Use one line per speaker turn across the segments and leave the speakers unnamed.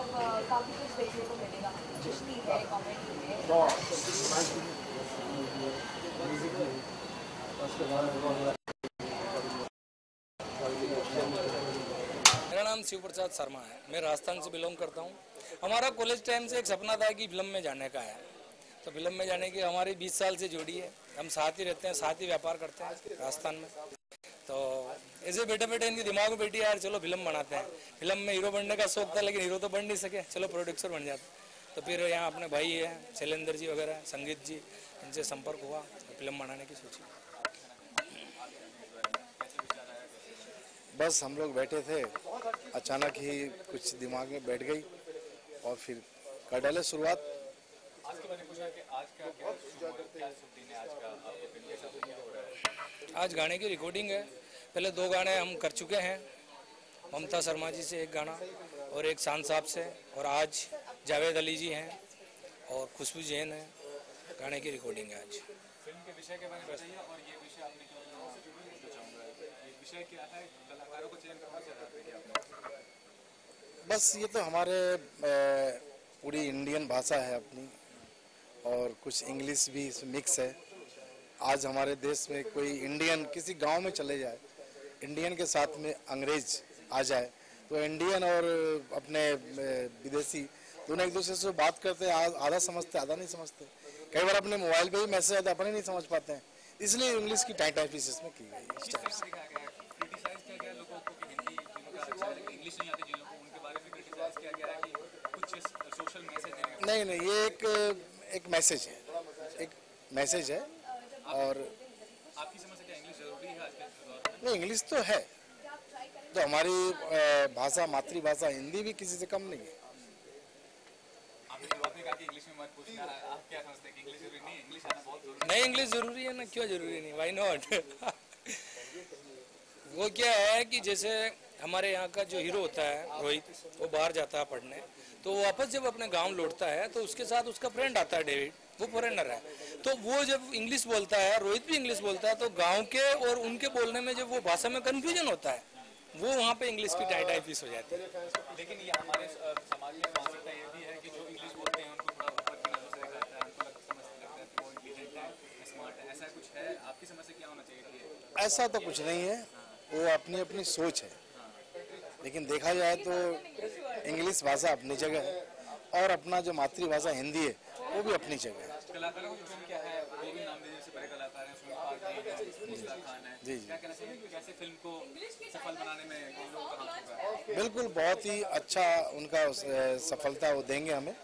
काफ़ी कुछ देखने को मिलेगा। कुश्ती है, कॉमेडी है।
मेरा नाम शिव प्रसाद शर्मा है। मैं राजस्थान से बिलोंग करता हूँ। हमारा कॉलेज टाइम से एक सपना था कि फिल्म में जाने का है, तो फिल्म में जाने की हमारी 20 साल से जोड़ी है। हम साथ ही रहते हैं, साथ ही व्यापार करते हैं राजस्थान में। तो ऐसे बैठे बैठे इनके दिमाग में बैठी यार चलो फिल्म बनाते हैं। फिल्म में हीरो बनने का शौक था, लेकिन हीरो तो बन नहीं सके, चलो प्रोड्यूसर बन जाते। तो फिर यहाँ अपने भाई है शैलेंद्र जी वगैरह, संगीत जी, इनसे संपर्क हुआ, तो फिल्म बनाने की सोची।
बस हम लोग बैठे थे, अचानक ही कुछ दिमाग में बैठ गई और फिर कर डाले शुरुआत।
आज गाने की रिकॉर्डिंग है। पहले 2 गाने हम कर चुके हैं, ममता शर्मा जी से एक गाना और एक शान साहब से, और आज जावेद अली जी हैं और खुशबू जैन है। गाने की रिकॉर्डिंग है आज।
फिल्म के विषय के बारे में बताइए, और ये विषय आपने क्यों पूछना चाहूँगा, ये विषय क्या है, कलाकारों को चयन करना चाहते हैं?
बस ये तो हमारे पूरी इंडियन भाषा है अपनी, और कुछ इंग्लिश भी इसमें मिक्स है। आज हमारे देश में कोई इंडियन किसी गांव में चले जाए, इंडियन के साथ में अंग्रेज आ जाए, तो इंडियन और अपने विदेशी दोनों एक दूसरे से बात करते हैं, आधा समझते आधा नहीं समझते। कई बार अपने मोबाइल पे ही मैसेज आता है, अपने नहीं समझ पाते हैं, इसलिए इंग्लिश की टाइप इसमें की गई है। नहीं, ये एक मैसेज है और
आपकी समझ से क्या इंग्लिश जरूरी है आज के दौर में?
नहीं, इंग्लिश तो है, तो हमारी भाषा मातृभाषा हिंदी भी किसी से कम नहीं है।
आपने शुरुआत में कहा कि इंग्लिश में मत पूछना, आप क्या समझते हैं कि इंग्लिश जरूरी नहीं है? इंग्लिश आना बहुत जरूरी
नहीं, इंग्लिश जरूरी है ना, क्यों जरूरी नहीं, वाई नॉट। वो क्या है कि जैसे हमारे यहाँ का जो हीरो होता है रोहित, वो बाहर जाता है पढ़ने, तो वो वापस जब अपने गांव लौटता है तो उसके साथ उसका फ्रेंड आता है डेविड, वो फॉरेनर है। तो वो जब इंग्लिश बोलता है, रोहित भी इंग्लिश बोलता है, तो गांव के और उनके बोलने में जब वो भाषा में कंफ्यूजन होता है, वो वहाँ पे इंग्लिश की टाइपिस हो जाती है।
लेकिन ये हमारे समाज में मानसिकता ये भी है कि जो इंग्लिश बोलते हैं उनको थोड़ा ऊपर की नजर से देखा जाता है, उनको समझ लगता है कि वो इंटेलिजेंट है, स्मार्ट है। ऐसा कुछ है? आपकी समझ से क्या होना चाहिए?
ऐसा तो कुछ नहीं है, वो अपनी अपनी सोच है। लेकिन देखा जाए तो इंग्लिश भाषा अपनी जगह है, और अपना जो मातृभाषा हिंदी है वो भी अपनी जगह है।
कलाकारों की फिल्म क्या है, वो भी नाम देने से बड़े कलाकार हैं, उसमें मुस्ताक खान है।
जी।
क्या कहना चाहिए कि कैसे फिल्म को सफल बनाने में इन लोगों का हाथ होगा?
बिल्कुल, बहुत ही अच्छा उनका सफलता वो देंगे। हमें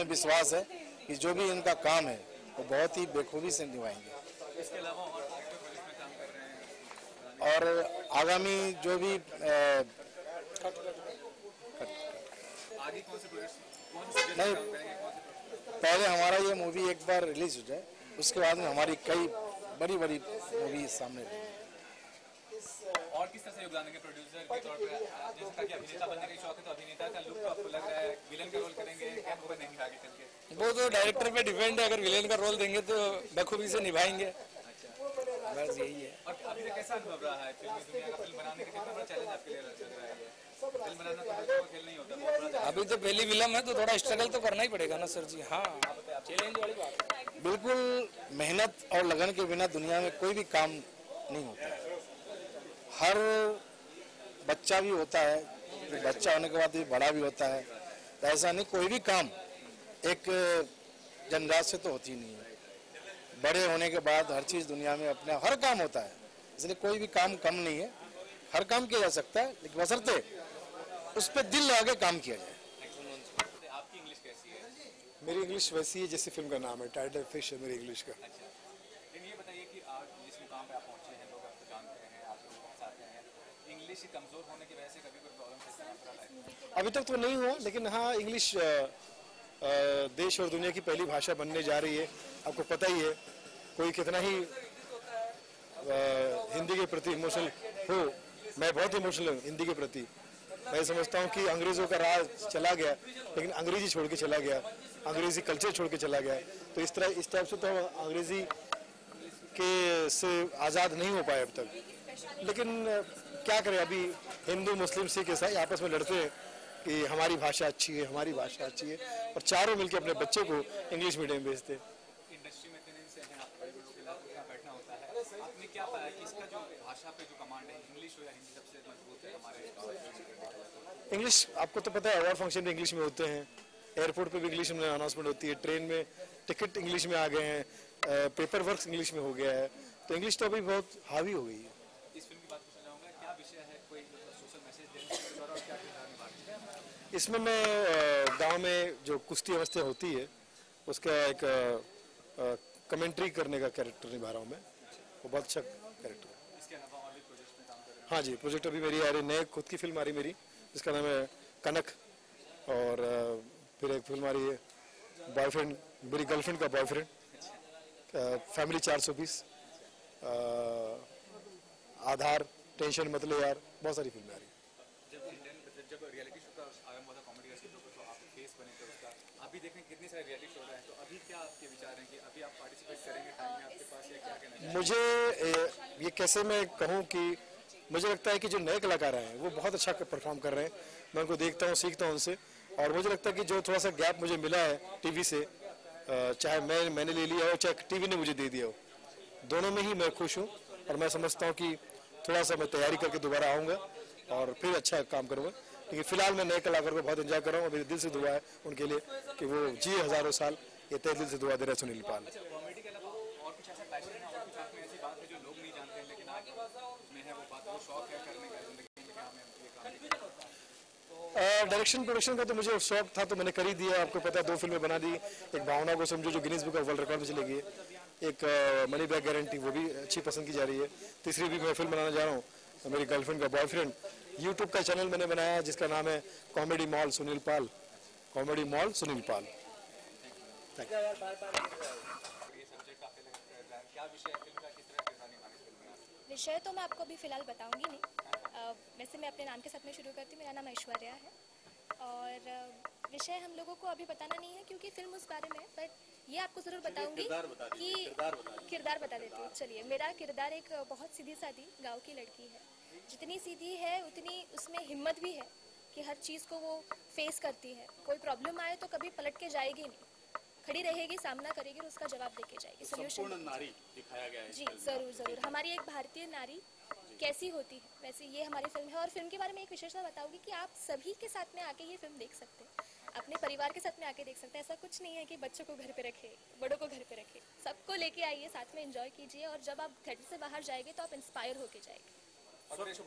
विश्वास है कि जो भी इनका काम है वो बहुत ही बेखूबी से निभाएंगे।
इसके अलावा और आगे प्रोजेक्ट में काम कर रहे हैं,
और आगामी जो भी
आगे कौन से प्रोजेक्ट, कौन से सब्जेक्ट
नहीं,
पे काम करेंगे, कौन से?
पहले हमारा ये मूवी एक बार रिलीज हो जाए, उसके बाद में हमारी कई बड़ी बड़ी मूवी सामने रहेंगी।
और किस तरह से योगदान देंगे प्रोड्यूसर के तौर पे? जैसा कि अभिनेता बनने का शौक है, तो अभिनेता का लुक आपको लग रहा है विलन का रोल करेंगे, क्या वो बनेंगे आगे चल के?
वो तो डायरेक्टर पे डिपेंड है, अगर विलेन का रोल देंगे तो बखूबी से निभाएंगे, बस यही है।
और अभी तक कैसा अनुभव रहा है फिल्मी दुनिया का? फिल्म बनाने का कितना बड़ा चैलेंज आपके लिए लग रहा है? फिल्म बनाना तो बच्चों का खेल नहीं होता, बहुत बड़ा
अभी तो पहली फिल्म है, तो थोड़ा स्ट्रगल तो करना ही पड़ेगा ना सर जी। हाँ, चैलेंज वाली बात है।
बिल्कुल, मेहनत और लगन के बिना दुनिया में कोई भी काम नहीं होता है। हर बच्चा भी होता है, तो बच्चा होने के बाद भी बड़ा भी होता है, तो ऐसा नहीं कोई भी काम एक जन्मजात से तो होती नहीं है। बड़े होने के बाद हर चीज़ दुनिया में अपने हर काम होता है, इसलिए कोई भी काम कम नहीं है, हर काम किया जा सकता है, लेकिन बशर्ते उस पर दिल लगा के काम किया जाए।
आपकी इंग्लिश कैसी है?
मेरी इंग्लिश वैसी है जैसे फिल्म का नाम है, टाइटल फिश है मेरी इंग्लिश का।
लेकिन ये बताइए कि आज जिस मुकाम पे आप पहुंचे हैं, लोग आपको जानते हैं, आप लोगों के साथ हैं, इंग्लिश कमजोर होने की वजह से कभी कोई प्रॉब्लम फेस करना पड़ा है?
अभी तक तो नहीं हुआ, लेकिन हाँ, इंग्लिश देश और दुनिया की पहली भाषा बनने जा रही है। आपको पता ही है, कोई कितना ही हिंदी के प्रति इमोशनल हो, मैं बहुत इमोशनल हूँ हिंदी के प्रति। मैं समझता हूँ कि अंग्रेज़ों का राज चला गया, लेकिन अंग्रेजी छोड़ के चला गया, अंग्रेजी कल्चर छोड़ के चला गया। तो इस टाइप से तो अंग्रेजी के से आज़ाद नहीं हो पाए अब तक। लेकिन क्या करें, अभी हिंदू मुस्लिम सिख ईसाई आपस में लड़ते हैं, कि हमारी भाषा अच्छी है, हमारी भाषा अच्छी है, और चारों मिलकर अपने बच्चे को इंग्लिश मीडियम भेजते हैं।
इंडस्ट्री में इतने दिन से हैं आप, बड़े बड़ों के साथ उठना बैठना होता है, आपने क्या पाया कि इसका जो भाषा पे जो कमांड है, इंग्लिश हो या हिंदी, सबसे मजबूत है हमारे?
इंग्लिश आपको तो पता है, अवार्ड फंक्शन भी इंग्लिश में होते हैं, एयरपोर्ट पे भी इंग्लिश में अनाउंसमेंट होती है, ट्रेन में टिकट इंग्लिश में आ गए हैं, पेपर वर्क इंग्लिश में हो गया है, तो इंग्लिश तो अभी बहुत हावी हो गई है।
इस फिल्म की बात पूछना चाहूँगा, क्या विषय है, कोई सोशल मैसेज देने के द्वारा, और क्या किरदार निभा रहे हैं?
इसमें मैं गांव में जो कुश्ती अवस्था होती है उसका एक कमेंट्री करने का कैरेक्टर निभा रहा हूँ मैं, वो बहुत अच्छा कैरेक्टर है।
इसके अलावा और भी प्रोजेक्ट में काम कर रहे हैं?
हाँ जी, प्रोजेक्ट अभी मेरी आ रही, नए खुद की फिल्म आ रही मेरी, जिसका नाम है कनक, और फिर एक फिल्म आ रही है बॉयफ्रेंड, मेरी गर्लफ्रेंड का बॉयफ्रेंड, फैमिली 420, आधार, टेंशन मतलब यार, बहुत सारी फिल्में आ रही हैं।
जब रियलिटी शो का आरंभ हुआ था कॉमेडी का, तो आप फेस बने थे उसका, अभी देखें कितने सारे रियलिटी शो हैं, तो अभी क्या आपके विचार हैं कि अभी आप पार्टिसिपेट करेंगे टाइम में आपके पास, या क्या कहना चाहिए?
मुझे ये कैसे मैं कहूँ कि मुझे लगता है कि जो नए कलाकार हैं वो बहुत अच्छा परफॉर्म कर रहे हैं, मैं उनको देखता हूँ, सीखता हूँ उनसे, और मुझे लगता है कि जो थोड़ा सा गैप मुझे मिला है टीवी से, चाहे मैंने ले लिया हो चाहे टीवी ने मुझे दे दिया हो, दोनों में ही मैं खुश हूँ, और मैं समझता हूँ कि थोड़ा सा मैं तैयारी करके दोबारा आऊँगा और फिर अच्छा काम करूँगा। लेकिन फिलहाल मैं नए कलाकार को बहुत एंजॉय कर रहा हूँ, मेरे दिल से दुआ है उनके लिए कि वो जिए हज़ारों साल, ये तय दिल से दुआ दे रहा है सुनील पाल।
कॉमेडी के अलावा और कुछ ऐसा पैशन है, और कुछ आप में ऐसी बात है जो लोग नहीं जानते हैं लेकिन आप में है वो बात, वो शौक है करने का जिंदगी में, क्या हमें ये काम?
डायरेक्शन प्रोडक्शन का तो मुझे शौक था, तो मैंने कर ही दिया, आपको पता है 2 फिल्में बना दी, एक भावना को समझो जो Guinness book of world record में चली गई है, एक मनी बैक गारंटी, वो भी अच्छी पसंद की जा रही है, तीसरी भी मैं फिल्म बनाने जा रहा हूँ, मेरी गर्लफ्रेंड का बॉयफ्रेंड, यूट्यूब का चैनल मैंने बनाया जिसका नाम है comedy mall Sunil Pal, comedy mall Sunil Pal. Thank you.
ये सब्जेक्ट आपके लिए क्या विषय है फिल्म का, किस तरह किरदार निभाने फिल्म में आप?
विषय तो मैं आपको अभी फ़िलहाल बताऊंगी नहीं, वैसे मैं अपने नाम के साथ में शुरू करती हूँ। मेरा नाम ऐश्वर्या है, और विषय हम लोगों को अभी बताना नहीं है क्योंकि फिल्म उस बारे में है, बट ये आपको ज़रूर बताऊंगी कि किरदार बता देती हूँ। चलिए, मेरा किरदार एक बहुत सीधी सादी गाँव की लड़की है, जितनी सीधी है उतनी उसमें हिम्मत भी है कि हर चीज़ को वो फेस करती है, कोई प्रॉब्लम आए तो कभी पलट के जाएगी नहीं, खड़ी रहेगी, सामना करेगी और उसका जवाब देके जाएगी, सोल्यूशन
नारी दिखाया गया है
जी ज़रूर ज़रूर। हमारी एक भारतीय नारी कैसी होती है, वैसे ये हमारी फिल्म है। और फिल्म के बारे में एक विशेषता बताऊंगी कि आप सभी के साथ में आके ये फिल्म देख सकते हैं, अपने परिवार के साथ में आके देख सकते हैं। ऐसा कुछ नहीं है कि बच्चों को घर पे रखे, बड़ों को घर पे रखे, सबको लेके आइए, साथ में एंजॉय कीजिए, और जब आप थिएटर से बाहर जाएंगे तो आप इंस्पायर होके जाएंगे।
स्वच्छ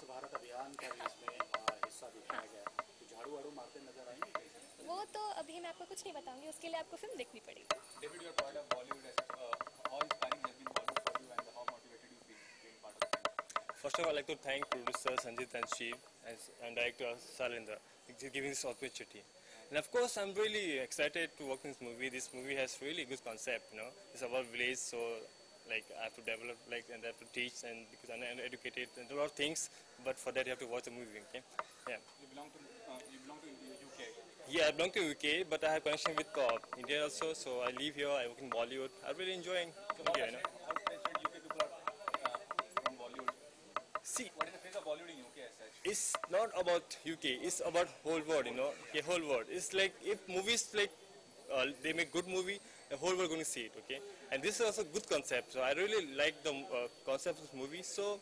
भारत अभियान का भी इसमें हिस्सा दिखाया गया है, तो झाड़ू वाड़ू मारते नजर आएंगे?
वो तो अभी मैं आपको कुछ नहीं बताऊंगी, उसके लिए आपको फिल्म देखनी पड़ेगी।
David, you are part of Bollywood. How inspiring has been Bollywood for you, and how motivated you feel being part of it?
First of all, I'd like to thank producer Sanjit and Shiv and director Salinder for giving this opportunity. And of course, I'm really excited to work in this movie. This movie has really good concept, you know. It's about village, so like I have to develop, like, and I have to teach, and because I'm uneducated and a lot of things. But for that, you have to watch the movie. Okay, yeah.
You belong to UK.
Yeah, I belong to UK, but I have connection with India also. So I live here. I work in Bollywood. I'm really enjoying India, you know.
How frustrated UK people are from Bollywood?
See,
What is the face of Bollywood in UK as such?
it's not about UK. It's about whole world, you know. Okay, whole world. It's like if movies like they make good movie, the whole world going to see it. Okay, and this is also good concept. So I really like the concept of this movie. So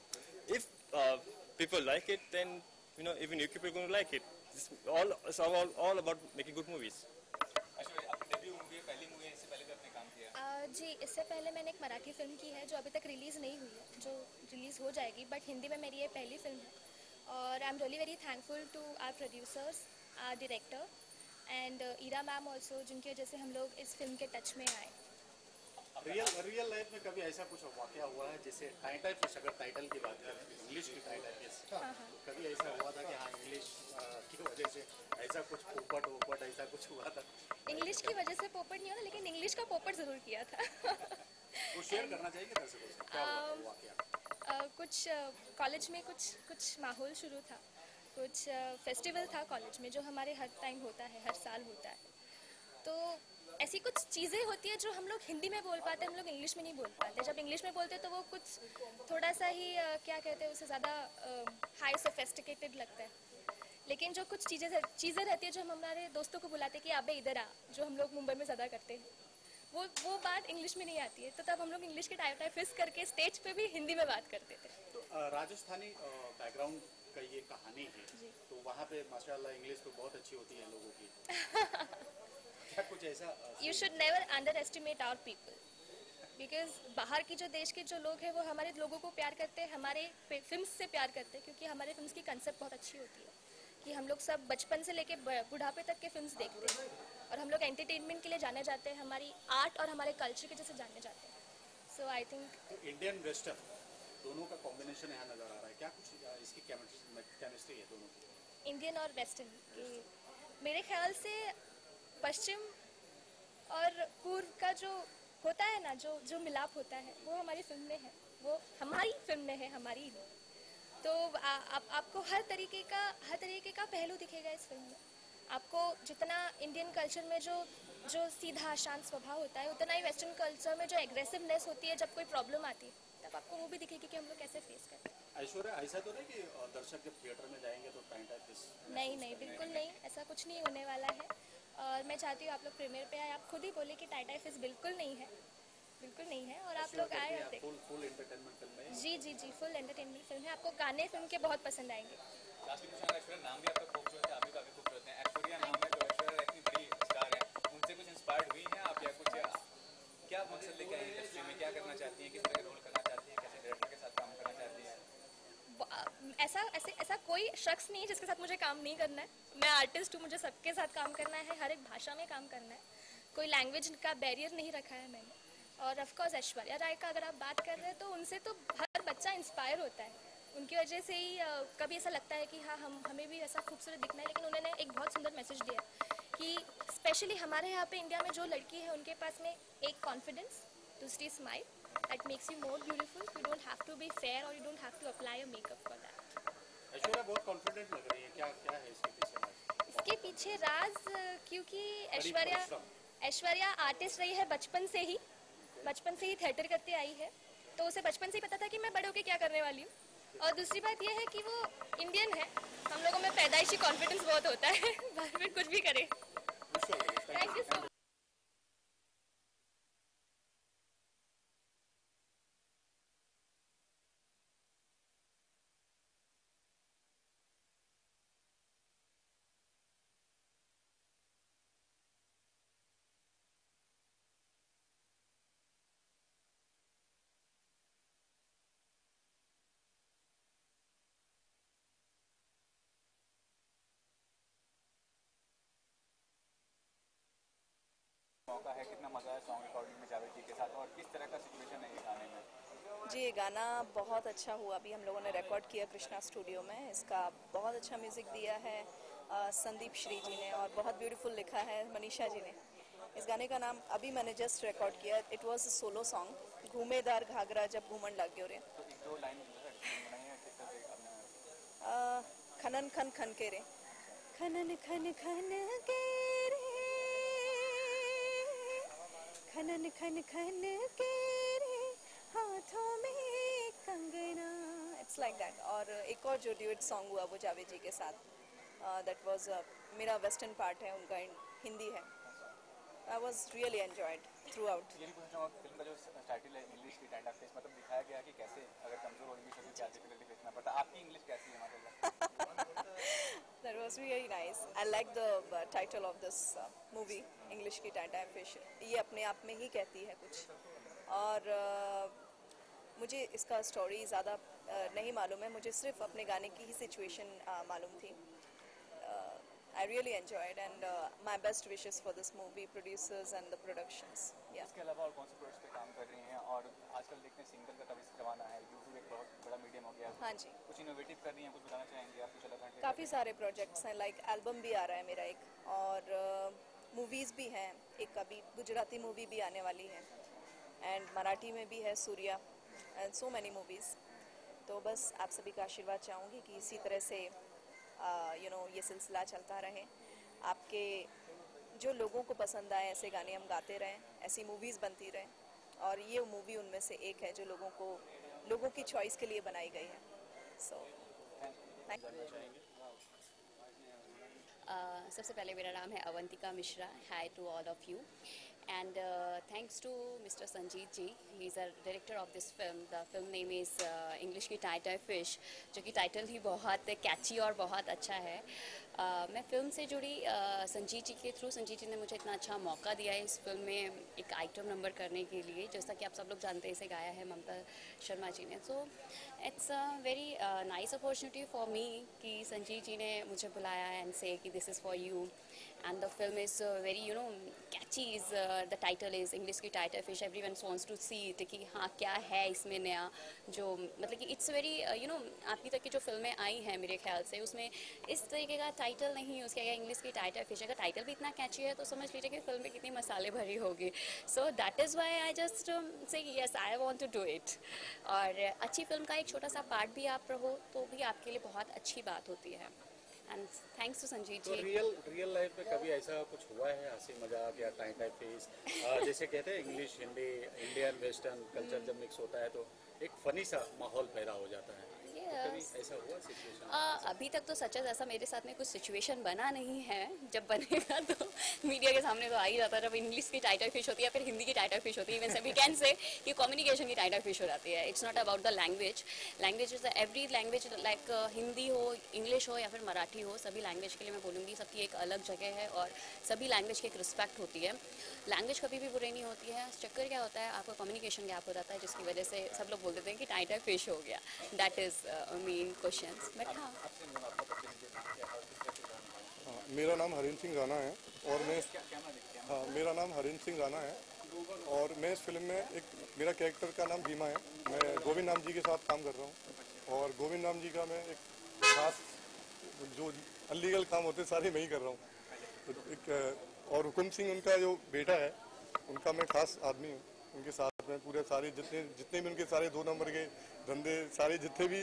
if people like it, then you know even UK people going to like it. It's all about making good movies.
Actually, आपकी debut movie है, पहली movie है, इससे पहले भी आपने काम किया?
जी, इससे पहले मैंने एक मराठी फिल्म की है जो अभी तक रिलीज़ नहीं हुई है, जो रिलीज़ हो जाएगी, बट हिंदी में मेरी ये पहली फिल्म है। और I am really very thankful to our producers, our director and Ira ma'am also, जिनकी वजह से हम लोग इस फिल्म के टच में आए।
रियल लाइफ में कभी ऐसा कुछ वाकया हुआ है, जैसे टाइटल, अगर टाइटल की बात करें, इंग्लिश की टाइटल, कभी ऐसा हुआ था कि हाँ इंग्लिश की वजह से ऐसा कुछ पोपट ऐसा कुछ हुआ था?
इंग्लिश की वजह से पोपट नहीं हुआ, लेकिन इंग्लिश का पोपट ज़रूर किया था।
वो शेयर करना चाहिए कि दर्शकों से, क्या हुआ था वाकया?
कुछ कॉलेज में कुछ माहौल शुरू था, कुछ फेस्टिवल था कॉलेज में जो हमारे हर टाइम होता है, हर साल होता है। तो ऐसी कुछ चीज़ें होती है जो हम लोग हिंदी में बोल पाते हैं, हम लोग इंग्लिश में नहीं बोल पाते। जब इंग्लिश में बोलते हैं तो वो कुछ थोड़ा सा ही क्या कहते हैं उसे, ज़्यादा हाई सोफिस्टिकेटेड लगता है। लेकिन जो कुछ चीज़ें रहती है जो हम हमारे दोस्तों को बुलाते हैं कि अबे इधर आ, जो हम लोग मुंबई में ज़्यादा करते हैं, वो बात इंग्लिश में नहीं आती है, तो तब हम लोग इंग्लिश के टाइप फिस करके स्टेज पे भी हिंदी में बात करते थे।
तो राजस्थानी बैकग्राउंड का ये कहानी है, तो वहाँ पे माशाल्लाह इंग्लिश तो बहुत अच्छी होती है लोगों की। क्या कुछ ऐसा?
You should never underestimate our people, because बाहर की जो देश के जो लोग हैं वो हमारे लोगों को प्यार करते हैं, हमारे फिल्म से प्यार करते हैं, क्योंकि हमारे फिल्म की कंसेप्ट बहुत अच्छी होती है कि हम लोग सब बचपन से लेके बुढ़ापे तक के फिल्म्स देखते हैं और हम लोग एंटरटेनमेंट के लिए जाने जाते हैं, हमारी आर्ट और हमारे कल्चर के जैसे जाने जाते हैं। सो आई थिंक
इंडियन वेस्टर्न दोनों का कॉम्बिनेशन यहाँ नजर आ रहा है, क्या कुछ इसकी केमिस्ट्री है दोनों की?
इंडियन और वेस्टर्न मेरे ख्याल से पश्चिम और पूर्व का जो होता है ना, जो मिलाप होता है वो हमारी फिल्म में है, वो हमारी फिल्म में है, हमारी नहीं। तो आपको हर तरीके का पहलू दिखेगा इस फिल्म में। आपको जितना इंडियन कल्चर में जो सीधा शांत स्वभाव होता है, उतना ही वेस्टर्न कल्चर में जो एग्रेसिवनेस होती है जब कोई प्रॉब्लम आती है, तब आपको वो भी दिखेगी कि हम लोग कैसे फेस करते हैं।
ऐश्वर्या, ऐसा तो नहीं कि दर्शक जब थिएटर में जाएंगे तो टाइम टाइप?
नहीं, बिल्कुल नहीं, ऐसा कुछ नहीं होने वाला है। और मैं चाहती हूँ आप लोग प्रीमियर पे आए, आप खुद ही बोले कि टाइटा फिश बिल्कुल नहीं है, बिल्कुल नहीं है, और आप लोग आए और देखें।
फुल एंटरटेनमेंट फिल्म है।
जी, फुल एंटरटेनमेंट फिल्म है, आपको गाने फिल्म के बहुत पसंद आएंगे।
लास्ट में ऐश्वर्या, नाम भी आपका खूबसूरत है, आप भी काफी खूबसूरत हैं। ऐश्वर्या नाम है तो ऐश्वर्या इतनी बड़ी स्टार है, उनसे कुछ इंस्पायर्ड हुई हैं आप, या कुछ क्या मकसद लेके आई इंडस्ट्री में, क्या करना चाहती हैं, किस तरह का रोल करना चाहती हैं, कैसे डायरेक्टर के साथ काम करना चाहती हैं?
ऐसा कोई शख्स नहीं है जिसके साथ मुझे काम नहीं करना है। मैं आर्टिस्ट हूँ, मुझे सबके साथ काम करना है, हर एक भाषा में काम करना है, कोई लैंग्वेज का बैरियर नहीं रखा है मैंने। और ऑफ कोर्स ऐश्वर्या राय का अगर आप बात कर रहे हैं तो उनसे तो हर बच्चा इंस्पायर होता है, उनकी वजह से ही कभी ऐसा लगता है कि हाँ हमें भी ऐसा खूबसूरत दिखना है। लेकिन उन्होंने एक बहुत सुंदर मैसेज दिया कि स्पेशली हमारे यहाँ पे इंडिया में जो लड़की है उनके पास में एक कॉन्फिडेंस, दूसरी smile, that makes you more beautiful. You don't have to be fair और you don't have to apply a makeup for that.
Aishwarya बहुत कॉन्फिडेंट लग रही है, क्या है इसके पीछे राज?
इसके पीछे राज, क्योंकि ऐश्वर्या आर्टिस्ट रही है बचपन से ही थिएटर करते आई है, तो उसे बचपन से ही पता था कि मैं बड़े होकर क्या करने वाली हूँ। और दूसरी बात यह है कि वो इंडियन है, हम लोगों में पैदाइशी कॉन्फिडेंस बहुत होता है, बाहर में कुछ भी करे। Thank you so much.
मौका है, कितना मजा है सॉन्ग रिकॉर्डिंग में जावेद जी के साथ, और किस तरह का सिचुएशन है ये गाने में?
जी, ये गाना बहुत अच्छा हुआ, अभी हम लोगों ने रिकॉर्ड किया कृष्णा स्टूडियो में। इसका बहुत अच्छा म्यूज़िक दिया है संदीप श्री जी ने, और बहुत ब्यूटीफुल लिखा है मनीषा जी ने। इस गाने का नाम अभी मैंने जस्ट रिकॉर्ड किया, it was a solo song, घूमेदार घाघरा जब घूमन लग गयो रे।
तो एक दो लाइन बनाई है, किस तरह से आपने?
खनन खन खन के रे, खनन खन खन के रे, खनन खन खन के रे, हाथों में कंगना, इट्स लाइक दैट। और एक और जो ड्यूट सॉन्ग हुआ वो जावेद जी के साथ, दैट वाज मेरा वेस्टर्न पार्ट है, उनका हिंदी है। I was really enjoyed through out.
ये भी पूछना चाहूँगा, फिल्म का जो टाइटल है इंग्लिश की टाइटा फेस, मतलब दिखाया गया कि कैसे अगर कमजोर और इंग्लिश होती है क्या डिफिकल्टी फेस करना पड़ता है। आपकी इंग्लिश कैसी है माशाल्लाह?
That was really nice. I like the title of this movie, English की टाइटा फिश। ये अपने आप में ही कहती है कुछ, और मुझे इसका स्टोरी ज़्यादा नहीं मालूम है, मुझे सिर्फ अपने गाने की ही सिचुएशन मालूम थी। I really enjoyed, and my best wishes for this movie, producers and the productions. Yeah.
इसके अलावा और कौन से प्रोजेक्ट पे काम कर रही हैं? और आजकल देखते हैं सिंगल का काफ़ी ज़माना है, यूट्यूब एक बहुत बड़ा मीडियम हो गया है।
हाँ जी,
कुछ इनोवेटिव कर रही हैं, कुछ बताना चाहेंगे आप? कुछ अलग
काफ़ी सारे प्रोजेक्ट्स हैं, लाइक एल्बम भी आ रहा है मेरा एक, और मूवीज़ भी हैं, एक अभी गुजराती मूवी भी आने वाली है, एंड मराठी में भी है Surya, and so many movies. तो बस आप सभी का आशीर्वाद चाहूँगी कि इसी तरह से ये सिलसिला चलता रहे, आपके जो लोगों को पसंद आए ऐसे गाने हम गाते रहें, ऐसी मूवीज़ बनती रहें, और ये मूवी उनमें से एक है जो लोगों की चॉइस के लिए बनाई गई है। So thank you.
सबसे पहले मेरा नाम है Avantika Mishra. Hi to all of you. And thanks to Mr. Sanjeet ji, he is a director of this film. The film name is English की टाइटर फिश, जो कि टाइटल ही बहुत कैची और बहुत अच्छा है. मैं फिल्म से जुड़ी संजीत जी के थ्रू. संजीत जी ने मुझे इतना अच्छा मौका दिया है इस फिल्म में एक आइटम नंबर करने के लिए. जैसा कि आप सब लोग जानते हैं, इसे गाया है ममता शर्मा जी ने. So it's a very nice opportunity for me कि संजीत जी ने मुझे बुलाया एंड से कि this is for you. And the film is very, catchy. Is the title is English की टाइटर fish. Everyone wants to see it कि हाँ क्या है इसमें नया, जो मतलब कि it's very अभी तक की जो फिल्में आई हैं मेरे ख्याल से उसमें इस तरीके का टाइटल नहीं यूज़ किया गया इंग्लिश की टाइटर फिश. अगर टाइटल भी इतना कैची है तो समझ लीजिए कि फिल्म में कितनी मसाले भरी होगी. So that is why I just say yes I want to do it. और अच्छी फिल्म का एक छोटा सा पार्ट भी आप रहो तो भी आपके लिए बहुत अच्छी बात होती है. एंड थैंक्स टू संजीत जी.
तो रियल लाइफ में कभी ऐसा कुछ हुआ है, हंसी मजाक या टाइम टाइप फेस, जैसे कहते हैं English Hindi Indian western culture जब मिक्स होता है तो एक फनी सा माहौल पैदा हो जाता है. तो कभी ऐसा हुआ सिचुएशन?
अभी तक तो सच ऐसा मेरे साथ में कुछ सिचुएशन बना नहीं है. जब बनेगा तो मीडिया के सामने तो आ ही जाता है. जब इंग्लिश की टाइटर फिश होती है या फिर हिंदी की टाइटर फिश होती है, इवन वी कैन से कि कम्युनिकेशन की टाइटर फिश हो जाती है. It's not about the language. Language is every language like Hindi हो, इंग्लिश हो या फिर मराठी हो, सभी लैंग्वेज के लिए मैं बोलूँगी सबकी एक अलग जगह है और सभी लैंग्वेज की एक रिस्पेक्ट होती है. लैंग्वेज कभी भी बुरी नहीं होती है. चक्कर क्या होता है, आपका कम्युनिकेशन गैप हो जाता है जिसकी वजह से सब लोग बोल देते हैं कि टाइटर फिश हो गया. That is main questions. But हाँ,
मेरा नाम हरीन सिंह राणा है और मैं मेरा नाम हरीन सिंह राणा है और मैं इस फिल्म में एक मेरा कैरेक्टर का नाम भीमा है. मैं गोविंद नाम जी के साथ काम कर रहा हूँ और गोविंद नाम जी का मैं एक खास जो अनलीगल काम होते सारे मैं ही कर रहा हूँ. तो एक और हुकुम सिंह उनका जो बेटा है उनका मैं खास आदमी हूँ. उनके साथ में पूरे सारे जितने भी उनके सारे 2 नंबर के धंधे सारे जितने भी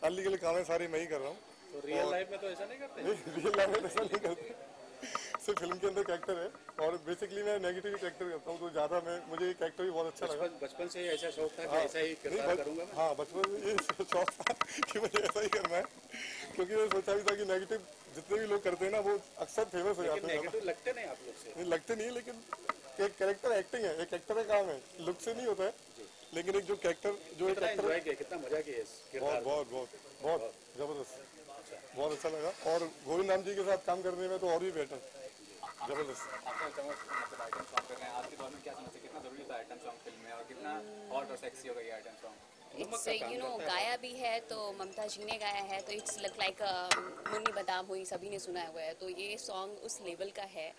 अनलीगल काम है सारे मैं ही कर रहा हूँ.
तो रियल लाइफ में तो ऐसा नहीं करते?
रियल लाइफ में ऐसा नहीं करते. सिर्फ फिल्म के अंदर कैरेक्टर है और बेसिकली मैं नेगेटिव कैरेक्टर करता हूँ तो ज़्यादा मुझे ये कैरेक्टर भी बहुत अच्छा लगा.
बचपन से ही ऐसा शौक था कि ऐसा ही किरदार करूँगा मैं?
हाँ, बचपन में ये शौक था कि मुझे ऐसा ही करना है क्योंकि मैं सोचा भी था कि नेगेटिव जितने भी लोग करते हैं ना वो अक्सर फेमस हो जाते हैं.
नेगेटिव लगते नहीं आप लोग से?
नहीं लगते नहीं, लेकिन एक कैरेक्टर एक्टिंग है, एक एक्टर का काम है, लुक से नहीं होता है. लेकिन एक जो कैरेक्टर जो एक एक्टर
कितना मजा किया
बहुत बहुत बहुत बहुत जबरदस्त, बहुत अच्छा लगा. और गोविंद नाम जी के साथ काम करने में तो और भी बेटर, जबरदस्त.
मतलब आइटम सॉन्ग कर रहे हैं आज के दौर में, क्या समझते कितना जरूरी था आइटम सॉन्ग फिल्म में और कितना हॉट और सेक्सी हो गई आइटम सॉन्ग?
इट्स गाया भी है तो ममता जी ने गाया है तो इट्स लुक लाइक मुन्नी बादाम हुई, सभी ने सुना हुआ है. तो ये सॉन्ग उस लेवल का है.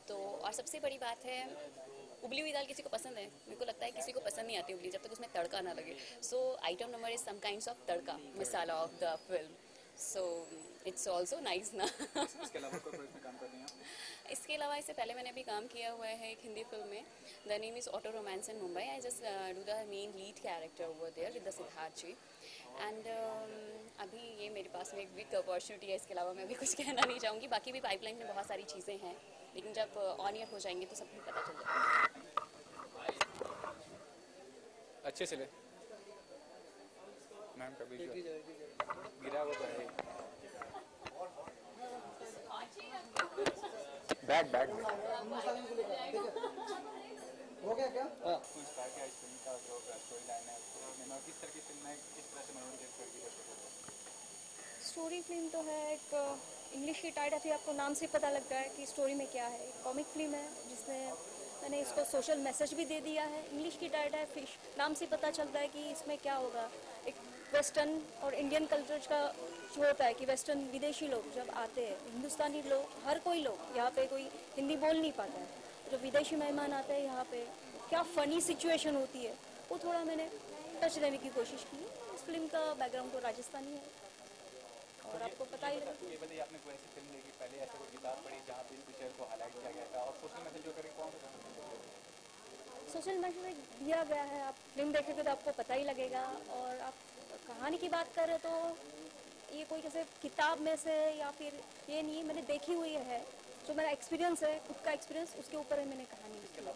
तो और सबसे बड़ी बात है उबली हुई दाल किसी को पसंद है? मेरे को लगता है किसी को पसंद नहीं आती उबली जब तक उसमें तड़का ना लगे. So item number is some kinds of tadka masala of the film. So it's also nice ना.
इसके अलावा कोई प्रोजेक्ट में काम कर रही हैं?
इसके अलावा इससे पहले मैंने अभी काम किया हुआ है एक हिंदी फिल्म में. The name is auto romance in Mumbai. I just do the main lead character over there with the Siddharth ji. And अभी ये मेरे पास में एक बिग अपॉर्चुनिटी है. इसके अलावा मैं अभी कुछ कहना नहीं चाहूँगी. बाकी भी पाइपलाइन में बहुत सारी चीज़ें हैं लेकिन जब ऑन ईयर हो जाएंगे तो सबको पता चल जाएगा.
अच्छे से ले मैम कभी गिरा वो तो है. बैग बैग हो गया क्या? इंस्पायर किया इस फिल्म का जो स्टोरी लाइन है उसको किस तरह की फिल्म है, किस तरह से मनोरंजन करती है?
स्टोरी फिल्म तो है एक इंग्लिश की टाइटल फिर आपको नाम से पता लगता है कि स्टोरी में क्या है. कॉमिक फिल्म है जिसमें मैंने इसको सोशल मैसेज भी दे दिया है. इंग्लिश की टाइटल फिश, नाम से पता चलता है कि इसमें क्या होगा. एक वेस्टर्न और इंडियन कल्चर का जो होता है कि वेस्टर्न विदेशी लोग जब आते हैं, हिंदुस्तानी लोग हर कोई लोग यहाँ पे कोई हिंदी बोल नहीं पाता है. जो विदेशी मेहमान आते हैं यहाँ पे क्या फ़नी सिचुएशन होती है वो थोड़ा मैंने टच देने की कोशिश की. इस फिल्म का बैकग्राउंड तो राजस्थानी है और आपको पता ही लगा.
ये बताइए आपने कोई ऐसी फिल्म देखी पहले, ऐसा कोई किताब पढ़ी जहाँ पे इस विषय को हाईलाइट किया गया था और सोशल मैसेज जो करके कौन सा
सोशल मैसेज दिया गया है. आप फिल्म देखेंगे तो आपको पता ही लगेगा. और आप कहानी की बात करें तो ये कोई जैसे किताब में से या फिर ये नहीं, मैंने देखी हुई है. जो मेरा एक्सपीरियंस है, खुद का एक्सपीरियंस, उसके ऊपर है मैंने कहानी लिखी है.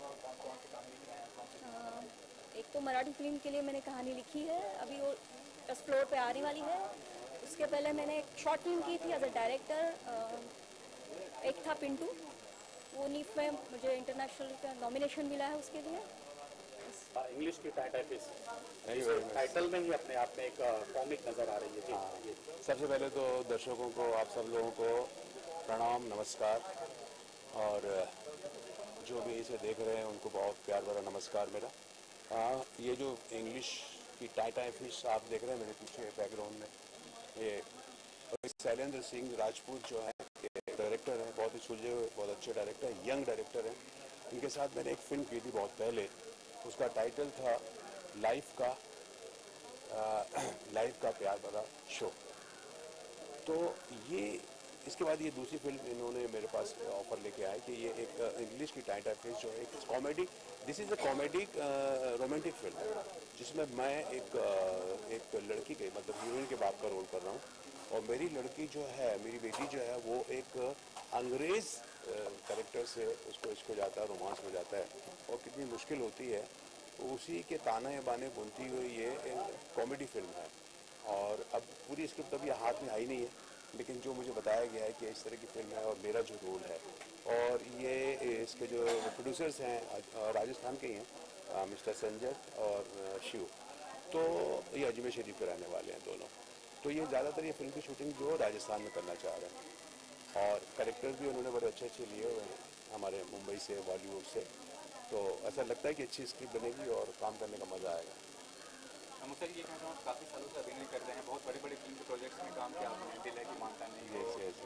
एक तो मराठी फिल्म के लिए मैंने कहानी लिखी है, अभी वो 10 फ्लोर पे आने वाली है. उसके पहले मैंने एक शॉर्ट फिल्म की थी एज अ डायरेक्टर
एक था पिंटू, वो नीफ में मुझे इंटरनेशनल का नॉमिनेशन मिला है उसके लिए।
इंग्लिश की टाइपिस टाइटल में ही अपने आप में एक कॉमिक नजर आ रही है जी।
सबसे पहले तो दर्शकों को, आप सब लोगों को प्रणाम, नमस्कार, और जो भी इसे देख रहे हैं उनको बहुत प्यार भरा नमस्कार मेरा। ये जो इंग्लिश की टाइटाई फिश आप देख रहे हैं मेरे पीछे बैकग्राउंड में, ये शैलेंद्र सिंह राजपूत जो है डायरेक्टर हैं, बहुत ही सुलझे हुए, बहुत अच्छे डायरेक्टर, यंग डायरेक्टर हैं। इनके साथ मैंने एक फिल्म की थी बहुत पहले, उसका टाइटल था लाइफ का प्यार भरा शो। तो ये इसके बाद ये दूसरी फिल्म इन्होंने मेरे पास ऑफर लेके आए कि ये एक इंग्लिश की टाइटाई फिश जो है एक comedy, this is a comedy romantic film है, जिसमें मैं एक लड़की के, मतलब हीरोइन के बाप का रोल कर रहा हूँ, और मेरी लड़की जो है, मेरी बेटी जो है, वो एक अंग्रेज़ कैरेक्टर से इसको जाता है, रोमांस हो जाता है, और कितनी मुश्किल होती है, उसी के ताने बाने बुनती हुई ये एक कॉमेडी फिल्म है। और अब पूरी स्क्रिप्ट अभी हाथ में आई नहीं है, लेकिन जो मुझे बताया गया है कि इस तरह की फिल्म है और मेरा जो रोल है, और ये इसके जो प्रोड्यूसर्स हैं राजस्थान के ही हैं, मिस्टर संजय और शिव, तो ये अजमेर शरीफ के रहने वाले हैं दोनों। तो ये ज़्यादातर ये फिल्म की शूटिंग जो राजस्थान में करना चाह रहे हैं, और कैरेक्टर भी उन्होंने बड़े अच्छे अच्छे लिए हुए हैं हमारे मुंबई से, बॉलीवुड से। तो ऐसा लगता है कि अच्छी स्क्रिप्ट बनेगी और काम करने का मज़ा आएगा।
सर ये कहना चाहूँ, काफ़ी सालों से अभिनय कर रहे हैं, बहुत बड़ी बड़ी फिल्म के प्रोजेक्ट्स में काम किया आपने, दिल है कि मानता नहीं हो,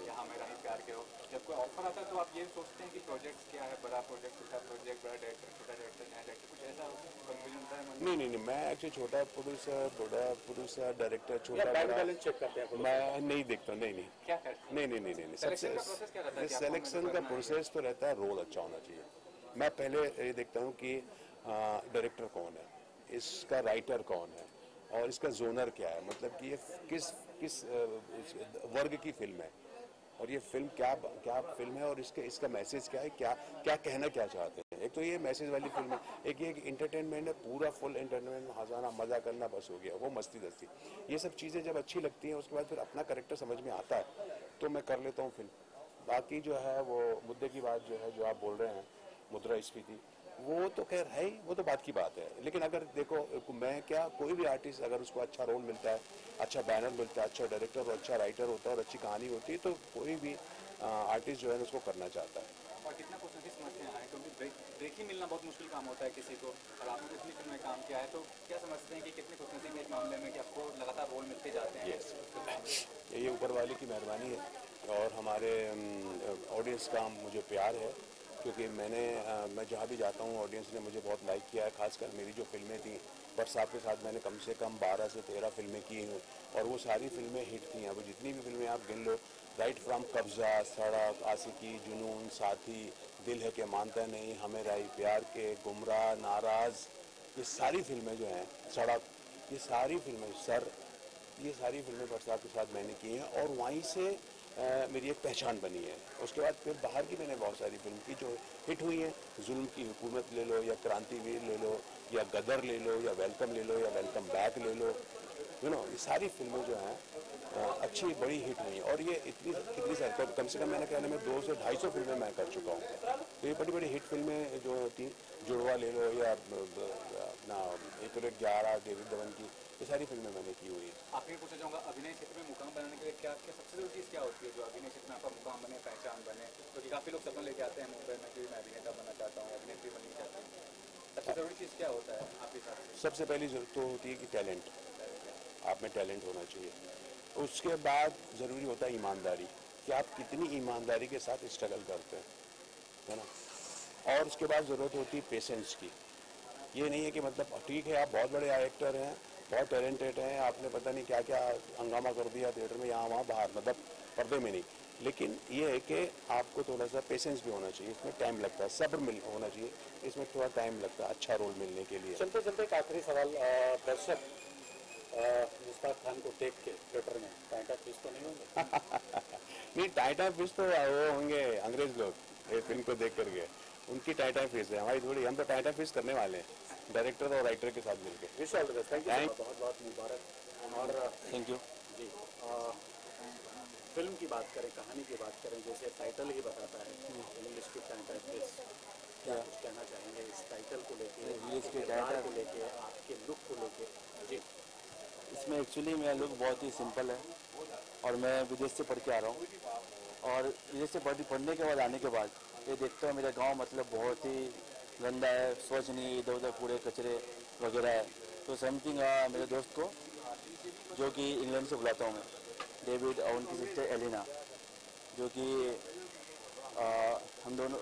यहाँ मेरा ही प्यार के हो। जब कोई ऑफर आता है तो आप ये सोचते हैं कि प्रोजेक्ट्स क्या है, बड़ा प्रोजेक्ट, छोटा प्रोजेक्ट, बड़ा डायरेक्टर, छोटा डायरेक्टर, नया डायरेक्टर, कुछ ऐसा कन्फ्यूजन होता है? नहीं,
मैं एक्चुअली छोटा प्रोड्यूसर, बड़ा प्रोड्यूसर, डायरेक्टर, छोटा बड़ा चेक करते हैं, मैं नहीं देखता। नहीं
क्या करते?
नहीं। सबसे सिलेक्शन का प्रोसेस तो रहता है, रोल अच्छा होना चाहिए। मैं पहले ये देखता हूँ कि डायरेक्टर कौन है, इसका राइटर कौन है, और इसका जोनर क्या है, मतलब कि ये किस वर्ग की फिल्म है, और ये फिल्म क्या फिल्म है, और इसका मैसेज क्या है, क्या कहना क्या चाहते हैं। एक तो ये मैसेज वाली फिल्म है, एक ये इंटरटेनमेंट है, पूरा फुल इंटरटेनमेंट, हंसाना मजा करना बस हो गया, वो मस्ती दस्ती, ये सब चीज़ें जब अच्छी लगती हैं, उसके बाद फिर अपना कैरेक्टर समझ में आता है तो मैं कर लेता हूँ फिल्म। बाकी जो है वो मुद्दे की बात जो है, जो आप बोल रहे हैं मुद्रास्फीति, वो तो खैर है ही, वो तो बात की बात है। लेकिन अगर देखो, मैं क्या, कोई भी आर्टिस्ट अगर उसको अच्छा रोल मिलता है, अच्छा बैनर मिलता है, अच्छा डायरेक्टर और अच्छा राइटर होता है और अच्छी कहानी होती है, तो कोई भी आर्टिस्ट जो है उसको करना चाहता है।
और कितना कोशिश समझते हैं, क्योंकि ब्रेक ही मिलना बहुत मुश्किल काम होता है किसी को, और आपने इतनी फिल्म में काम किया है, तो क्या समझते हैं कि कितने खुशनसीब एक मामले में कि आपको लगातार रोल मिलते जाते हैं?
ये ऊपर वाले की मेहरबानी है, और हमारे ऑडियंस का मुझे प्यार है, क्योंकि मैं जहाँ भी जाता हूँ ऑडियंस ने मुझे बहुत लाइक किया है। खासकर मेरी जो फिल्में थी, बट साहब के साथ मैंने कम से कम 12 से 13 फिल्में की हैं, और वो सारी फिल्में हिट थी। अब जितनी भी फिल्में आप गिन लो, राइट फ्रॉम कब्जा, सड़क, आशिकी, जुनून, साथी, दिल है कि मानता नहीं, हमें राई प्यार के, गुमराह, नाराज़, ये सारी फिल्में जो हैं, सड़क, ये सारी फिल्में, सर, ये सारी फिल्में बट साहब के साथ मैंने की हैं, और वहीं से मेरी एक पहचान बनी है। उसके बाद फिर बाहर की मैंने बहुत सारी फिल्म की जो हिट हुई हैं, जुल्म की हुकूमत ले लो, या क्रांतिवीर ले लो, या गदर ले लो, या वेलकम ले लो, या वेलकम बैक ले लो, ये सारी फिल्में जो हैं अच्छी बड़ी हिट हुई, और ये कितनी सारी, कम से कम मैंने कहने में 200 से 250 फिल्में मैं कर चुका हूँ। तो ये बड़ी बड़ी हिट फिल्में जो थी, जुड़वा ले लो, या अपना 111 डेविड धवन की, ये सारी फिल्में मैंने की हुई है।
आपने पूछना चाहूँगा, अभिनय क्षेत्र में मुकाम बनाने के लिए क्या सबसे जरूरी चीज़ क्या होती है, जो अभिनय क्षेत्र में आपका मुकाम बने, पहचान बने? क्योंकि काफ़ी लोग सपना लेके आते हैं मुंबई में कि मैं अभिनेता बनना चाहता हूँ, अभिनेत्री बननी चाहती हूँ, सबसे जरूरी चीज़ क्या होता है आपके हिसाब से?
सबसे पहली जरूरत तो होती है कि टैलेंट, आप में टैलेंट होना चाहिए। उसके बाद ज़रूरी होता है ईमानदारी, कि आप कितनी ईमानदारी के साथ स्ट्रगल करते हैं, है ना। और उसके बाद ज़रूरत होती है पेशेंस की। ये नहीं है कि मतलब ठीक है आप बहुत बड़े एक्टर हैं, बहुत टैलेंटेड हैं, आपने पता नहीं क्या क्या हंगामा कर दिया थिएटर में, यहाँ वहाँ बाहर, मतलब पर्दे में नहीं, लेकिन ये है कि आपको थोड़ा सा पेशेंस भी होना चाहिए, इसमें टाइम लगता है, सब्र होना चाहिए, इसमें थोड़ा टाइम लगता है अच्छा रोल मिलने के लिए।
चलते चलते एक आखिरी सवाल, दर्शक मुश्ताक खान को देख के थिएटर में टाइटा फिश तो नहीं होंगे?
नहीं, टाइटा फिश तो वो होंगे अंग्रेज लोग, ये फिल्म को देख करके, उनकी टाइटा फिश है, हमारी थोड़ी, हम तो टाइटा फिश करने वाले हैं डायरेक्टर और राइटर के साथ मिलकर।
Wish all the best, thank you, बहुत बहुत मुबारक। और
थैंक यू
जी। फिल्म की बात करें, कहानी की बात करें, जैसे टाइटल ही बताता है इंग्लिश की टाइटल फिश, क्या कुछ कहना चाहेंगे इस टाइटल को लेके,
इंग्लिश के
किरदार
टाइटल
को लेके, आपके लुक को लेके? जी,
इसमें एक्चुअली मेरा लुक बहुत ही सिंपल है और मैं विदेश से पढ़ के आ रहा हूँ और विदेश से पढ़ने के बाद आने के बाद ये देखता हूँ मेरा गांव मतलब बहुत ही गंदा है, स्वच्छ नहीं, इधर उधर पूरे कचरे वगैरह है। तो समथिंग मेरे दोस्त को जो कि इंग्लैंड से बुलाता हूँ मैं, डेविड और उनकी सिस्टर एलिना, जो कि हम दोनों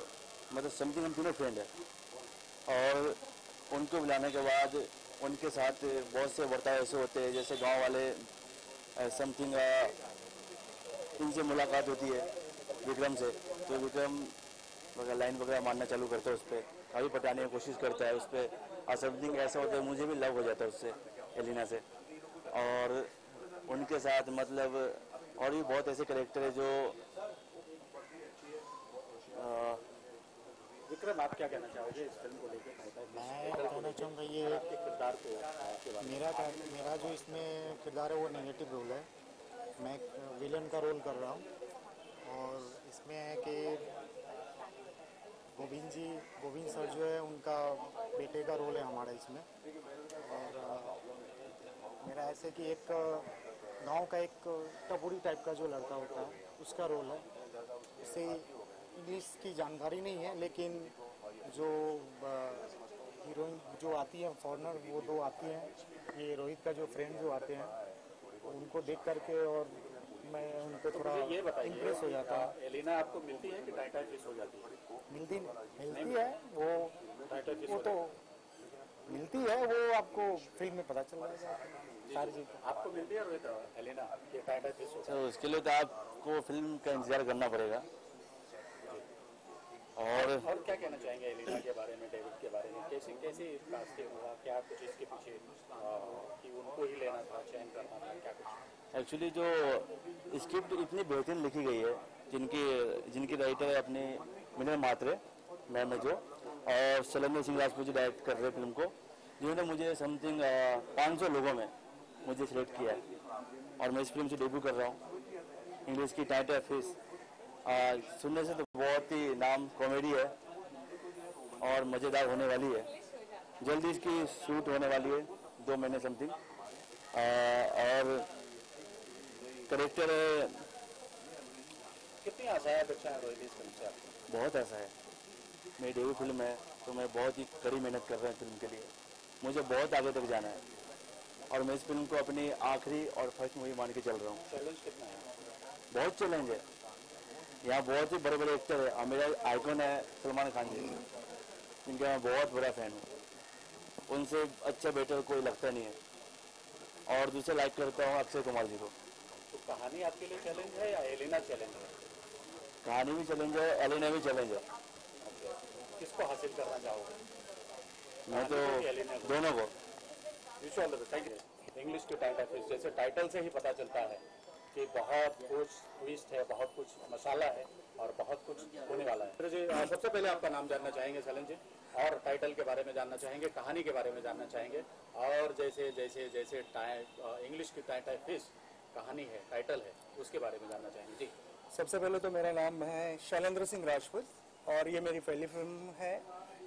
मतलब समथिंग हम तीनों फ्रेंड हैं और उनको बुलाने के बाद उनके साथ बहुत से बर्ताव ऐसे होते हैं जैसे गांव वाले समथिंग इनसे मुलाकात होती है विक्रम से, तो विक्रम वगैरह लाइन वगैरह मारना चालू करता है, उस पर काफ़ी पटाने की कोशिश करता है, उस पर और समथिंग ऐसा होता है मुझे भी लव हो जाता है उससे, एलिना से। और उनके साथ मतलब और भी बहुत ऐसे कैरेक्टर है जो
विक्रम आप क्या कहना चाहोगे इस फिल्म को लेके?
मैं कहना चाहूँगा ये
आपके किरदार को के बारे में।
मेरा जो इसमें किरदार है वो नेगेटिव रोल है, मैं विलन का रोल कर रहा हूँ और इसमें है कि गोविंद सर जो है उनका बेटे का रोल है हमारा इसमें। और मेरा ऐसे कि एक गांव का एक टपुरी टाइप का जो लड़का होता है उसका रोल है। उसे इंग्लिश की जानकारी नहीं है, लेकिन जो हीरोइन जो आती है फॉरेनर वो दो आती हैं, ये रोहित का जो फ्रेंड जो आते हैं उनको देख करके और मैं उनको थोड़ा इम्प्रेस हो जाता है।
एलिना आपको मिलती है कि टाइटा फिश हो जाती है?
मिलती है वो तो मिलती है, वो आपको फिल्म में पता चल जाएगा सारी चीज़।
आपको मिलती है रोहित एलिना कि टाइटा फिश हो?
तो उसके लिए तो आपको फिल्म का इंतजार करना पड़ेगा। और
क्या कहना चाहेंगे एलिना के बारे में, डेविड के बारे में? कैसे कास्टिंग हुआ, क्या कुछ इसके पीछे कि उनको ही लेना था, चयन करना था, क्या कुछ?
एक्चुअली जो स्क्रिप्ट इतनी बेहतरीन लिखी गई है, जिनकी राइटर है अपने मिनल मात्रे मैम है जो, और शैलेंद्र सिंह राजपूत जी डायरेक्ट कर रहे फिल्म को, जिन्होंने मुझे समथिंग 500 लोगों में मुझे सिलेक्ट किया है और मैं इस फिल्म से डेब्यू कर रहा हूँ। इंग्लिश की टाइटल फिश सुनने से तो बहुत ही नाम कॉमेडी है और मज़ेदार होने वाली है। जल्दी इसकी शूट होने वाली है 2 महीने समथिंग। और करेक्टर
कितनी आशा है बच्चा है रोहित इस फिल्म से आपको?
बहुत आशा है, मेरी डेब्यू फिल्म है तो मैं बहुत ही कड़ी मेहनत कर रहा हूँ फिल्म के लिए, मुझे बहुत आगे तक जाना है और मैं इस फिल्म को अपनी आखिरी और फर्स्ट मूवी मान के चल रहा हूँ।
चैलेंज कितना है?
बहुत चैलेंज है, यहाँ बहुत ही बड़े बड़े एक्टर है और मेरा आइकॉन है सलमान खान जी, जिनका मैं बहुत बड़ा फैन हूँ, उनसे अच्छा बेटर कोई लगता नहीं है। और दूसरा लाइक करता हूँ अक्षय कुमार जी को।
तो कहानी आपके लिए चैलेंज है या एलिना चैलेंज है?
कहानी भी चैलेंज है, एलिना भी चैलेंज है।
किसको हासिल करना चाहोगे?
मैं तो दोनों को।
Thank you. इंग्लिश की टाइटल फिश, जैसे टाइटल से ही पता चलता है कि बहुत कुछ ट्विस्ट है, बहुत कुछ मसाला है और बहुत कुछ होने वाला है। जी सबसे पहले आपका नाम जानना चाहेंगे सैलन जी, और टाइटल के बारे में जानना चाहेंगे, कहानी के बारे में जानना चाहेंगे, और जैसे जैसे जैसे इंग्लिश की टाइटल फिश कहानी है, टाइटल है, उसके बारे में जानना चाहेंगे। जी
सबसे पहले तो मेरा नाम है शैलेंद्र सिंह राजपूत और ये मेरी पहली फिल्म है।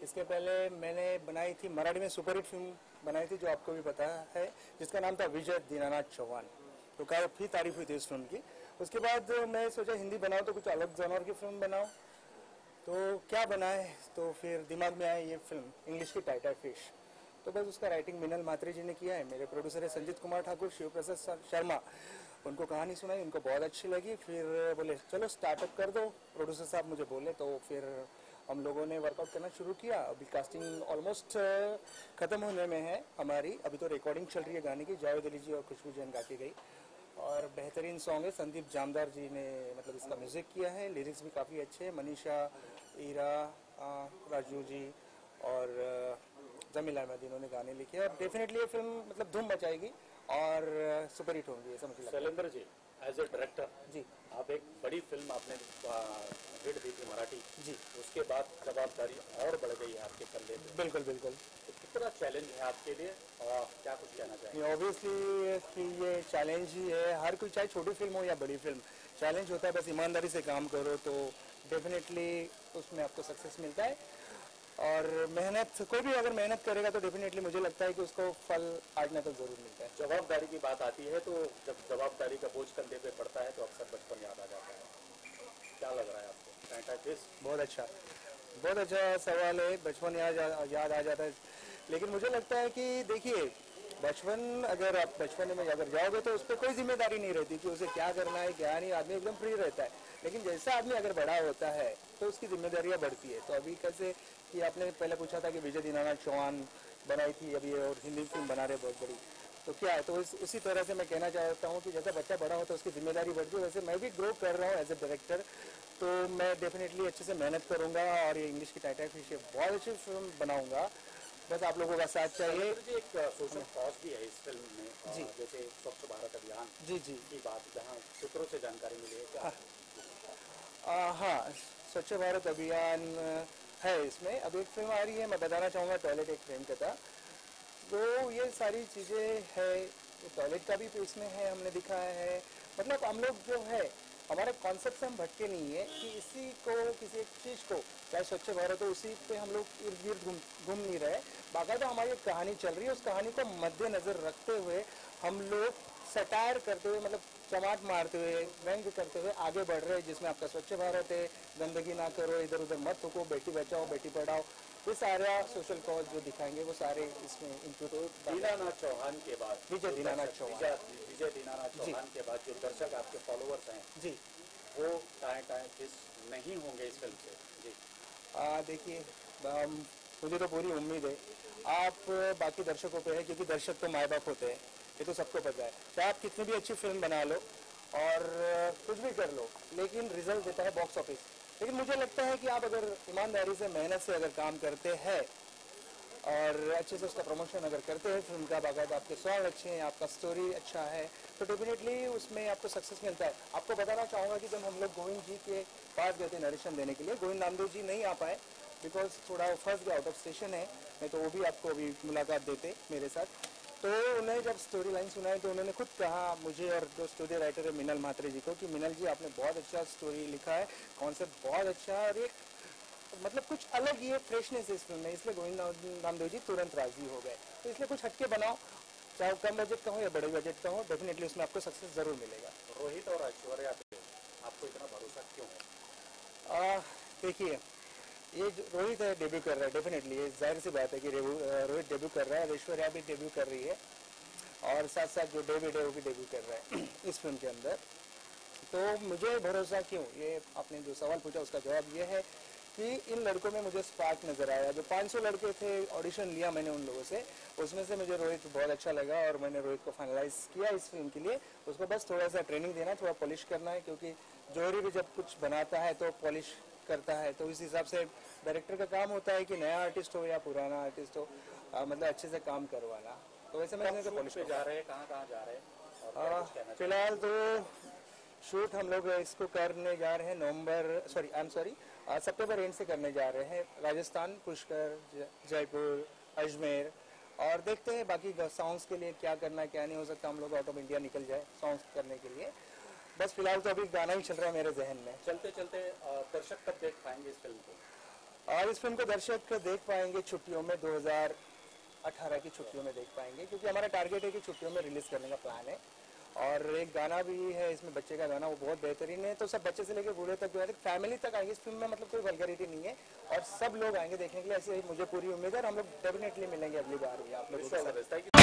इसके पहले मैंने बनाई थी मराठी में सुपरहिट फिल्म बनाई थी जो आपको भी पता है, जिसका नाम था विजय दीनानाथ चौहान, तो काफ़ी तारीफ हुई थी इस फिल्म की। उसके बाद मैं सोचा हिंदी बनाऊँ तो कुछ अलग जानवर की फिल्म बनाऊँ, तो क्या बनाए, तो फिर दिमाग में आया ये फिल्म इंग्लिश की टाइटल फिश। तो बस उसका राइटिंग मिनल मात्रे जी ने किया है, मेरे प्रोड्यूसर है संजीत कुमार ठाकुर, शिव प्रसाद शर्मा, उनको कहानी सुनाई, उनको बहुत अच्छी लगी, फिर बोले चलो स्टार्टअप कर दो, प्रोड्यूसर साहब मुझे बोले, तो फिर हम लोगों ने वर्कआउट करना शुरू किया। अभी कास्टिंग ऑलमोस्ट ख़त्म होने में है हमारी, अभी तो रिकॉर्डिंग चल रही है गाने की, जावेद अली जी और खुशबू जैन गा के गई, और बेहतरीन सॉन्ग है, संदीप जामदार जी ने मतलब इसका म्यूज़िक किया है, लिरिक्स भी काफ़ी अच्छे हैं, मनीषा, ईरा, राजू जी और जमील अहमद इन्होंने गाने लिखे हैं, और डेफिनेटली ये फिल्म मतलब धूम मचाएगी और सुपरहिट होंगी, ये समझ लीजिए।
Shailendra ji as a director
जी,
आप एक बड़ी फिल्म आपने हिट दी थी मराठी
जी,
उसके बाद जवाबदारी और बढ़ गई है आपके कंधे पे।
बिल्कुल बिल्कुल।
तो कितना चैलेंज है आपके लिए और क्या कुछ कहना चाहिए?
ऑब्वियसली कि ये चैलेंज ही है, हर कोई चाहे छोटी फिल्म हो या बड़ी फिल्म, चैलेंज होता है। बस ईमानदारी से काम करो तो डेफिनेटली उसमें आपको सक्सेस मिलता है। और मेहनत, कोई भी अगर मेहनत करेगा तो डेफिनेटली मुझे लगता है कि उसको फल आज ना तो जरूर मिलता है।
जवाबदारी की बात आती है तो जब जवाबदारी का बोझ कंधे पे पड़ता है तो अक्सर बचपन याद आ जाता है। क्या लग रहा है आपको? टाइटा फिश
बहुत अच्छा सवाल है। बचपन याद आ जाता है, लेकिन मुझे लगता है कि देखिए, बचपन अगर आप बचपन में अगर जाओगे तो उस पर कोई जिम्मेदारी नहीं रहती कि उसे क्या करना है क्या नहीं, आदमी एकदम फ्री रहता है। लेकिन जैसा आदमी अगर बड़ा होता है तो उसकी जिम्मेदारियां बढ़ती है। तो अभी कैसे कि आपने पहले पूछा था कि विजय दीनानाथ चौहान बनाई थी अभी और हिंदी फिल्म बना रहे बहुत बड़ी, तो क्या है, तो उसी तरह से मैं कहना चाहता हूँ कि जैसा बच्चा बड़ा हो तो उसकी जिम्मेदारी बढ़ती है, वैसे मैं भी ग्रो कर रहा हूँ एज ए डायरेक्टर। तो मैं डेफिनेटली अच्छे से मेहनत करूँगा और ये इंग्लिश की टाइटा फिश बहुत अच्छी फिल्म बनाऊँगा। बस आप लोगों का साथ चाहिए।
एक सोशल कॉज भी है इस फिल्म में
जी,
जैसे स्वच्छ भारत अभियान
जी
की बात, जहाँ सूत्रों से जानकारी मिली है क्या?
हाँ, स्वच्छ भारत अभियान है इसमें। अब एक फिल्म आ रही है, मैं बताना चाहूँगा, टॉयलेट एक प्रेम कथा। तो ये सारी चीज़ें है, टॉयलेट का भी इसमें है, हमने दिखाया है। मतलब हम लोग जो है हमारे कॉन्सेप्ट से हम भटके नहीं है कि इसी को, किसी एक चीज़ को, चाहे स्वच्छ भारत हो, उसी पे हम लोग इर्द गिर्द घूम नहीं रहे। बाकायदा हमारी एक कहानी चल रही है, उस कहानी को मद्देनजर रखते हुए हम लोग सटायर करते हुए, मतलब चमाट मारते हुए, व्यंग करते हुए आगे बढ़ रहे हैं, जिसमें आपका स्वच्छ भारत है, गंदगी ना करो, इधर उधर मत थूको, बेटी बचाओ बेटी पढ़ाओ, ये सारा सोशल कॉज जो दिखाएंगे वो सारे इसमें इंक्लूड हो।
दीनानाथ चौहान के बाद,
विजय दीनानाथ चौहान
के बाद जो दर्शक आपके फॉलोअर्स हैं
जी,
वो टाइटा फिश नहीं होंगे इस फिल्म से जी?
देखिए, मुझे तो पूरी उम्मीद है, आप बाकी दर्शकों पे है, क्योंकि दर्शक तो माँ बाप होते हैं, ये तो सबको पता है। चाहे आप कितनी भी अच्छी फिल्म बना लो और कुछ भी कर लो, लेकिन रिजल्ट देता है बॉक्स ऑफिस। लेकिन मुझे लगता है कि आप अगर ईमानदारी से, मेहनत से अगर काम करते हैं और अच्छे से उसका प्रमोशन अगर करते हैं फिल्म का, बाकायदा आपके सॉन्ग अच्छे हैं, आपका स्टोरी अच्छा है, तो डेफिनेटली उसमें आपको सक्सेस मिलता है। आपको बताना चाहूँगा कि जब हम लोग गोविंद जी के पास गए थे नरेशन देने के लिए, गोविंद नामदेव जी नहीं आ पाए बिकॉज थोड़ा फंस गया, आउट ऑफ स्टेशन है, नहीं तो वो भी आपको अभी मुलाकात देते मेरे साथ। तो उन्हें जब स्टोरी लाइन सुनाई तो उन्होंने खुद कहा मुझे और जो स्टोरी राइटर है मिनल म्हात्रे जी को कि मिनल जी आपने बहुत अच्छा स्टोरी लिखा है, कॉन्सेप्ट बहुत अच्छा है और एक मतलब कुछ अलग ये फ्रेशनेस है इस फिल्म में, इसलिए गोविंद नामदेव जी तुरंत राजी हो गए। तो इसलिए कुछ हटके बनाओ, चाहे कम बजट का हो या बड़े बजट का हो, डेफिनेटली उसमें आपको सक्सेस जरूर मिलेगा।
रोहित और ऐश्वर्या पे आपको इतना भरोसा क्यों है?
देखिए, ये रोहित है, डेब्यू कर रहा है, डेफिनेटली ये जाहिर सी बात है कि रोहित डेब्यू कर रहा है, ऐश्वर्या भी डेब्यू कर रही है और साथ साथ जो डेविड है वो भी डेब्यू कर रहा है इस फिल्म के अंदर। तो मुझे भरोसा क्यों, ये आपने जो सवाल पूछा उसका जवाब ये है कि इन लड़कों में मुझे स्पार्क नज़र आया। जो 500 लड़के थे, ऑडिशन लिया मैंने उन लोगों से, उसमें से मुझे रोहित बहुत अच्छा लगा और मैंने रोहित को फाइनलाइज किया इस फिल्म के लिए। उसको बस थोड़ा सा ट्रेनिंग देना है, थोड़ा पॉलिश करना है, क्योंकि जोहरी भी जब कुछ बनाता है तो पॉलिश करता है, तो इस हिसाब से डायरेक्टर का काम होता है कि नया आर्टिस्ट हो या पुराना आर्टिस्ट हो, मतलब अच्छे से काम करवाना। तो वैसे मैं पॉलिश
जा रहे हैं, कहाँ जा रहे हैं?
फिलहाल तो शूट हम लोग इसको करने जा रहे हैं सितंबर एंड से करने जा रहे हैं, राजस्थान, पुष्कर, जयपुर, अजमेर, और देखते हैं बाकी सॉन्ग्स के लिए क्या करना है क्या नहीं। हो सकता हम लोग आउट ऑफ इंडिया निकल जाए सॉन्ग्स करने के लिए। बस फिलहाल तो अभी गाना ही चल रहा है मेरे जहन में।
चलते चलते दर्शक कब देख पाएंगे इस फिल्म को?
और इस फिल्म को दर्शक देख पाएंगे छुट्टियों में, 2018 की छुट्टियों में देख पाएंगे, क्योंकि हमारा टारगेट है कि छुट्टियों में रिलीज करने का प्लान है। और एक गाना भी है इसमें, बच्चे का गाना, वो बहुत बेहतरीन है। तो सब बच्चे से लेकर बूढ़े तक जो है फैमिली तक आएंगे इस फिल्म में, मतलब कोई वल्गैरिटी नहीं है और सब लोग आएंगे देखने के लिए, ऐसे मुझे पूरी उम्मीद है। और हम लोग डेफिनेटली मिलेंगे अगली बार भी आप लोगों के साथ।